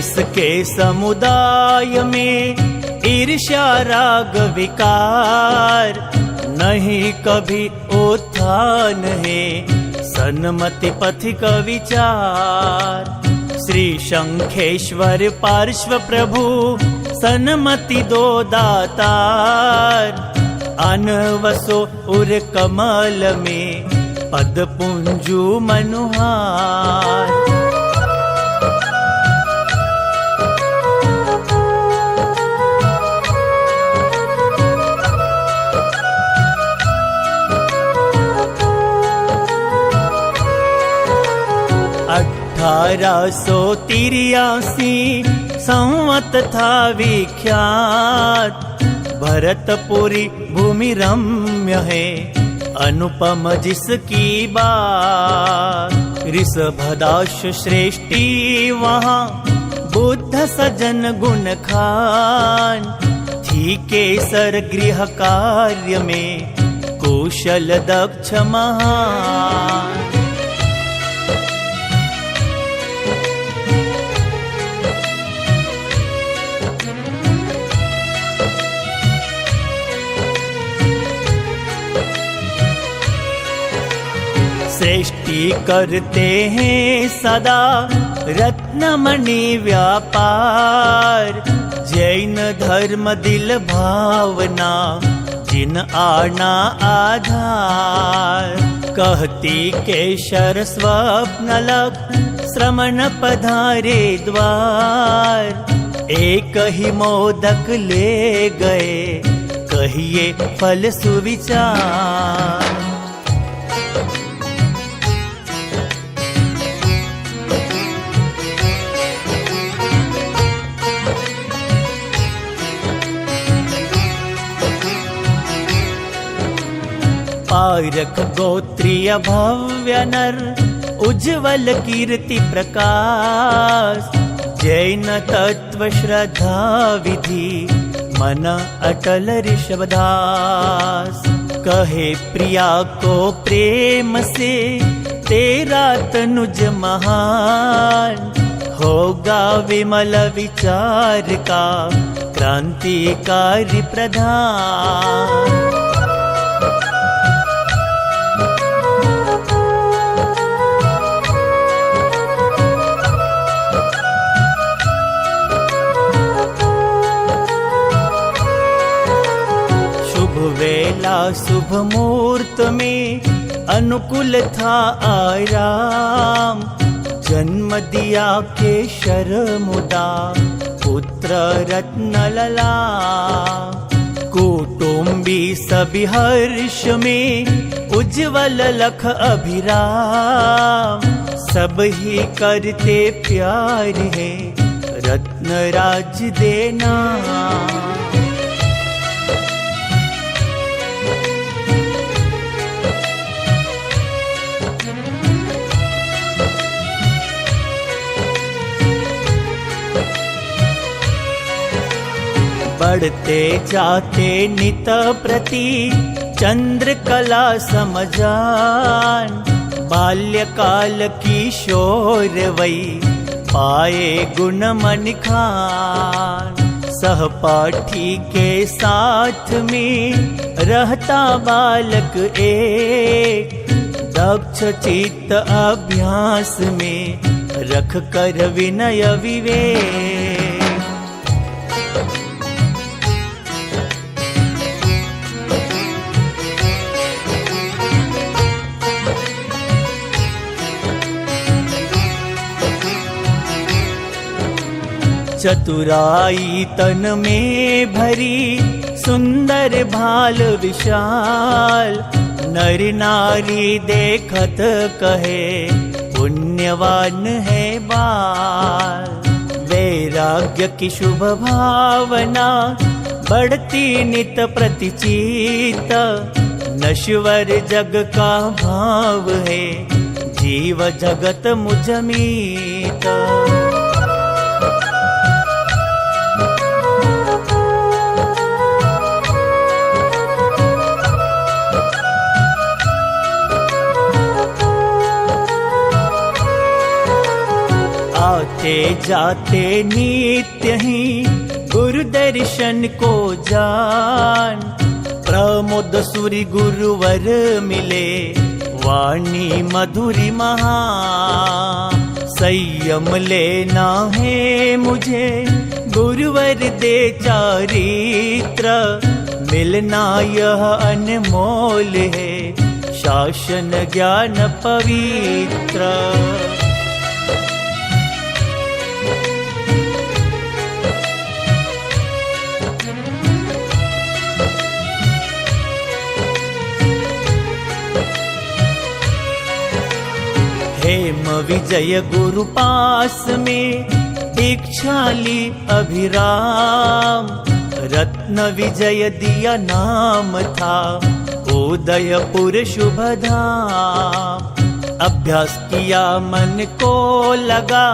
इसके समुदाय में ईर्ष्या राग विकार, नहीं कभी उत्थान है सन्मति पथिक विचार। श्री शंखेश्वर पार्श्व प्रभु सन्मति दो दातार, अनवसो उर कमल में पद पुंजु मनुहार। 1883 संवत था विख्यात, भरतपुरी भूमि रम्य है अनुपम जिसकी बात। ऋषभदास श्रेष्ठी वहाँ बुद्ध सजन गुण खान, थी केसर गृह कार्य में कुशल दक्ष महान। सृष्टि करते हैं सदा रत्नमणि व्यापार, जैन धर्म दिल भावना जिन आना आधार। कहती केशर स्वप्नलक श्रमण पधारे द्वार, एक ही मोदक ले गए कहिए फल सुविचार। पारक गोत्रीय भव्य नर उज्ज्वल कीर्ति प्रकाश, जैन तत्व श्रद्धा विधि मन अटल ऋषभदास। कहे प्रिया को प्रेम से तेरा तनुज महान, होगा विमल विचार का क्रांतिकारी प्रधान। वेला शुभ मुहूर्त में अनुकूल था आराम, जन्म दिया केशर मुदा पुत्र रत्न लला। कुटुंबी सभी हर्ष में उज्ज्वल लख अभिराम, सब ही करते प्यार है रत्न राज देना। बढ़ते जाते नित प्रति चंद्र कला समझान, बाल्यकाल किशोर वही पाए गुण मन खान। सहपाठी के साथ में रहता बालक एक, दक्ष चित्त अभ्यास में रख कर विनय विवेक। चतुराई तन में भरी सुंदर भाल विशाल, नर नारी देखत कहे पुण्यवान है बाल। वैराग्य की शुभ भावना बढ़ती नित प्रतिचित, नश्वर जग का भाव है जीव जगत मुझ मीत। आते जाते नित्य ही गुरु दर्शन को जान। प्रमोद सुरी गुरुवर मिले वाणी मधुरी महा। संयम लेना है मुझे गुरुवर दे चारित्र। मिलना यह अनमोल है शासन ज्ञान पवित्र। हेम विजय गुरु पास में दीक्षा ली अभिराम। रत्न विजय दिया नाम था उदयपुर शुभ धाम। अभ्यास किया मन को लगा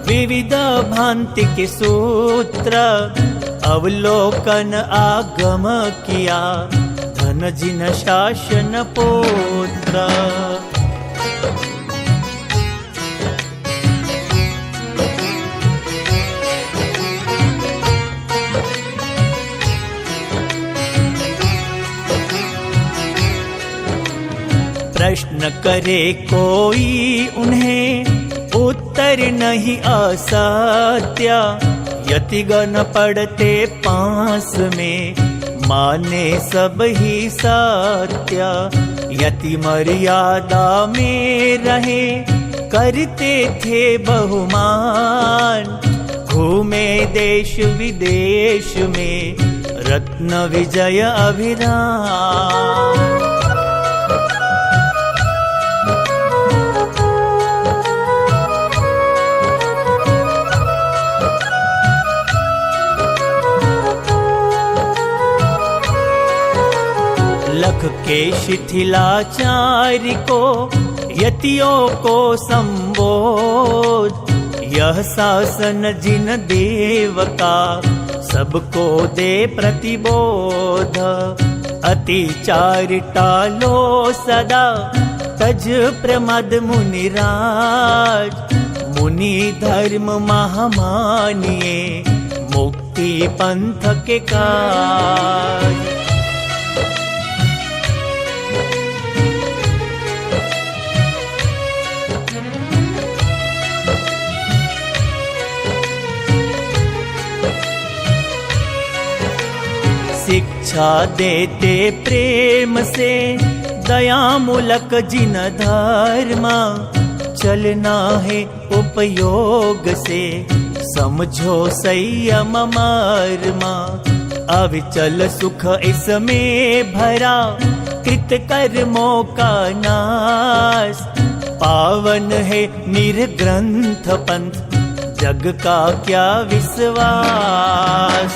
विविध भांति के सूत्र। अवलोकन आगम किया धन जिन शासन पुत्र। प्रश्न करे कोई उन्हें उत्तर नहीं असत्य। यतिगण पढ़ते पास में माने सब ही सत्य। यति मर्यादा में रहे करते थे बहुमान। घूमे देश विदेश में रत्न विजय अभिराम। लख के शिथिलाचार्य को यतियों को संबोध। यह शासन जिन देव का सबको दे प्रतिबोध। अतिचार टालो सदा तज प्रमद मुनिराज। मुनि धर्म महामानिए मुक्ति पंथ के काज। शिक्षा देते प्रेम से दयामूलक जिन धर्म। चलना है उपयोग से समझो संयम मर्म। अविचल सुख इसमें भरा कृत कर्मों का नाश। पावन है निर्ग्रंथ पंथ जग का क्या विश्वास।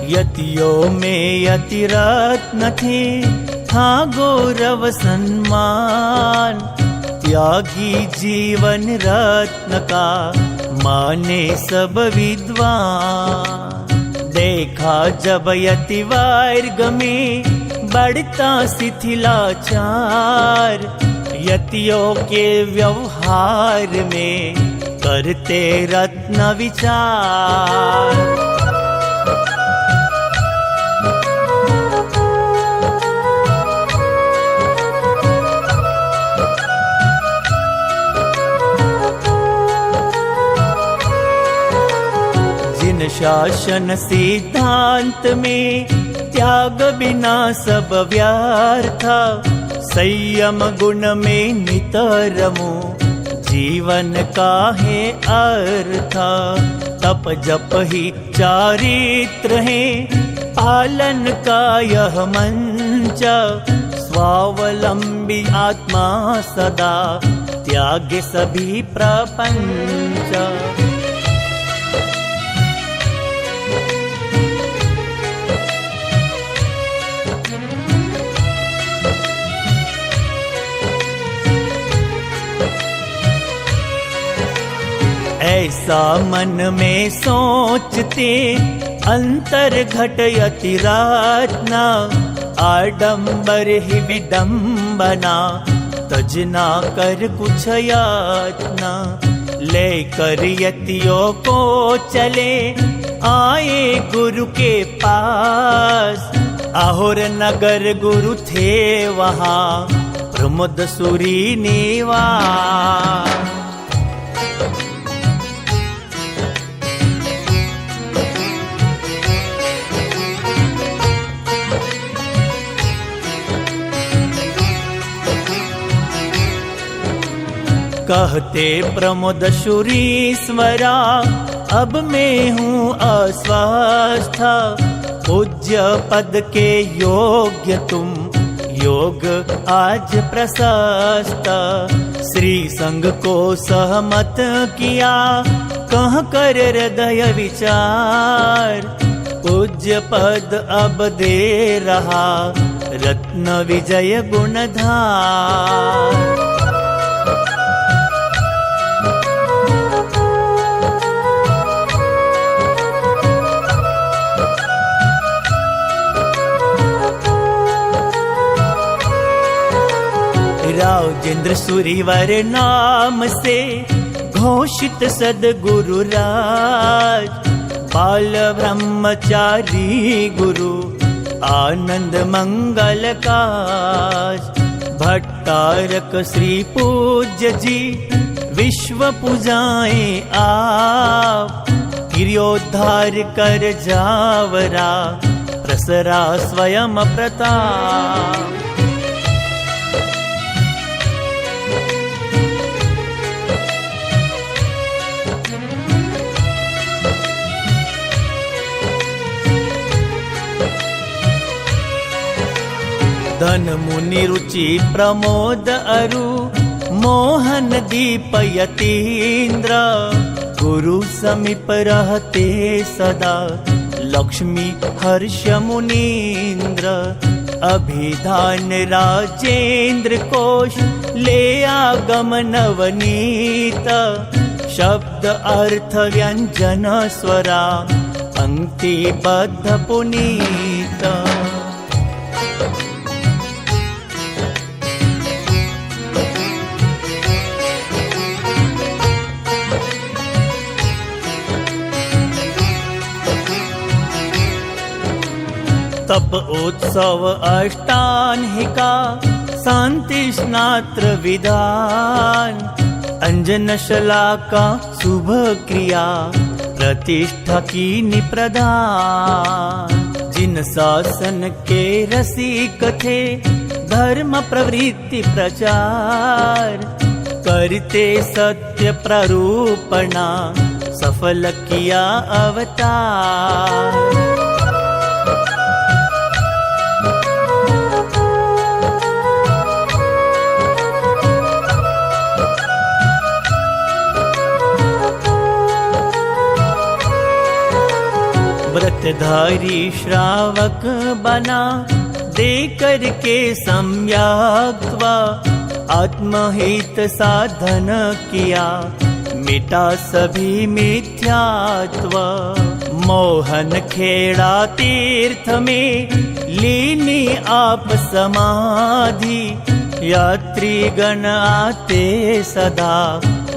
यतियों में यति रत्न थे था गौरव सम्मान। त्यागी जीवन रत्न का माने सब विद्वान। देखा जब यति वर्ग में बढ़ता शिथिलाचार। यतियों के व्यवहार में करते रत्न विचार। शासन सिद्धांत में त्याग बिना सब व्यर्थ। संयम गुण में नितरमो जीवन का है अर्थ। तप जप ही चारित्र है पालन का यह मंच। स्वावलंबी आत्मा सदा त्याग सभी प्रपंच। ऐसा मन में सोचते अंतर घटयति रातना, आडंबर ही विडंबना तजना कर कुछ यातना। ले कर यतियों को चले आए गुरु के पास, आहोर नगर गुरु थे वहाँ प्रमोद सूरी निवास। कहते प्रमोद शुरीश्वरा, अब मैं हूँ अस्वस्थ, पूज्य पद के योग्य तुम, योग आज प्रशस्त। श्री संग को सहमत किया, कह कर हृदय विचार, पूज्य पद अब दे रहा रत्न विजय गुणधार। राजेंद्र सूरीवर नाम से घोषित सदगुरु राज, बाल ब्रह्मचारी गुरु आनंद मंगल काज। भट्टारक श्री पूज्य जी विश्व पूजाएं आप, गिरियोद्धार कर जावरा प्रसरा स्वयं प्रताप। धन मुनि रुचि प्रमोद अरु, मोहन दीप यतीन्द्र, गुरु समीप रहते सदा लक्ष्मी हर्ष मुनीन्द्र। अभिधान राजेंद्र कोश ले आगम नवनीत, शब्द अर्थ व्यंजन स्वरा पंक्ति बद्ध पुनीत। तप उत्सव अष्टान्हिका, शांति स्नात्र विधान, अंजनशला का शुभ क्रिया प्रतिष्ठा की निप्रदान। जिन शासन के रसिक थे धर्म प्रवृत्ति प्रचार, करते सत्य प्रारूपणा सफल किया अवतार। व्रतधारी श्रावक बना, दे करके सम्यक्त्वा आत्महित साधन किया, मिटा सभी मिथ्यात्व। मोहन खेड़ा तीर्थ में लीनी आप समाधि, यात्री गण आते सदा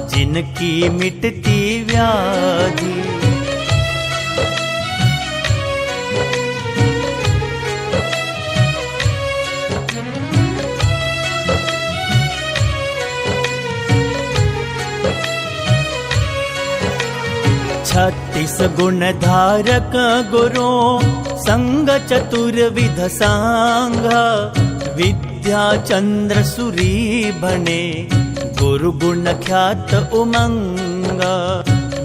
जिनकी मिटती व्याधि। छत्तीस गुण धारक गुरु, संग चतुर्विध सांग, विद्या चंद्र सूरी बने, गुरु गुण ख्यात उमंग।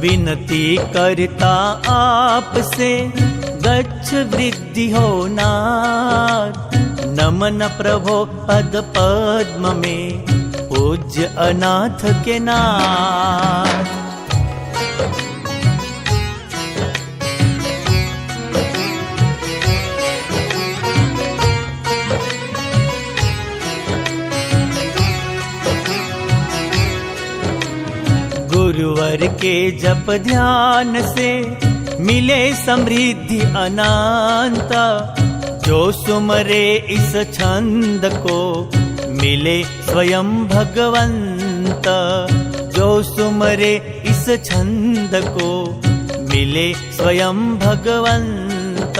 विनती करता आपसे, गच्छ वृद्धि हो नाथ, नमन प्रभो पद पद्म में, पूज्य अनाथ के नाथ। गुरुवर के जप ध्यान से मिले समृद्धि अनंत। जो सुमरे इस छंद को मिले स्वयं भगवंत। जो सुमरे इस छंद को मिले स्वयं भगवंत।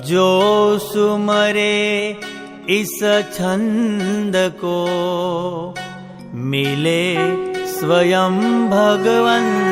जो सुमरे इस छंद को मिले स्वयं भगवंत।